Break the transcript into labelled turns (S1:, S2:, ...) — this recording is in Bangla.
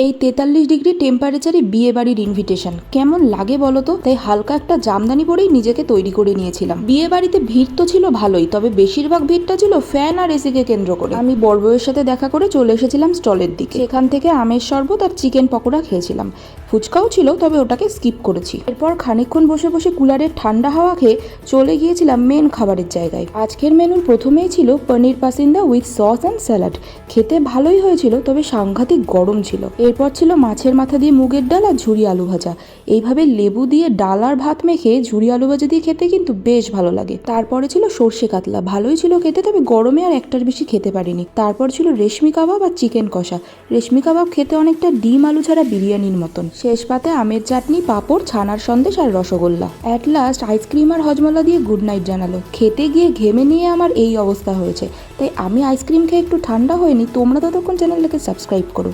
S1: এই 43 ডিগ্রি টেম্পারেচারে বিয়ে বাড়ির ইনভিটেশন কেমন লাগে বলো তো। তাই হালকা একটা জামদানি পরেই নিজেকে তৈরি করে নিয়েছিলাম। বিয়ে বাড়িতে ভিড় তো ছিল ভালোই, তবে বেশিরভাগ ভিড়টা ছিল ফ্যান আর এসিকে কেন্দ্র করে। আমি বড়বউয়ের সাথে দেখা করে চলে এসেছিলাম স্টলের দিকে। সেখান থেকে আমের শরবত আর চিকেন পকোড়া খেয়েছিলাম। ফুচকাও ছিল, তবে ওটাকে স্কিপ করেছি। এরপর খানিকক্ষণ বসে বসে কুলারের ঠান্ডা হাওয়া খেয়ে চলে গিয়েছিলাম মেন খাবারের জায়গায়। আজকের মেনুর প্রথমেই ছিল paneer pasanda with sauce and salad. খেতে ভালোই হয়েছিল, তবে সাংঘাতিক গরম ছিল। এরপর ছিল মাছের মাথা দিয়ে মুগের ডাল আর ঝুরি আলু ভাজা। এইভাবে লেবু দিয়ে ডাল আর ভাত মেখে ঝুরি আলু ভাজা দিয়ে খেতে কিন্তু বেশ ভালো লাগে। তারপরে ছিল সর্ষে কাতলা, ভালোই ছিল খেতে, তবে গরমে আর একটার বেশি খেতে পারিনি। তারপর ছিল রেশমি কাবাব আর চিকেন কষা। রেশমি কাবাব খেতে অনেকটা ডিম আলু ছাড়া বিরিয়ানির মতন। শেষ পাতে আমের চাটনি, পাঁপড়, ছানার সন্দেশ আর রসগোল্লা। অ্যাট লাস্ট আইসক্রিম আর হজমলা দিয়ে গুড নাইট জানালো। খেতে গিয়ে ঘেমে নিয়ে আমার এই অবস্থা হয়েছে। তাই আমি আইসক্রিম খেয়ে একটু ঠান্ডা হয়নি। তোমরা ততক্ষণ চ্যানেলটাকে সাবস্ক্রাইব করো।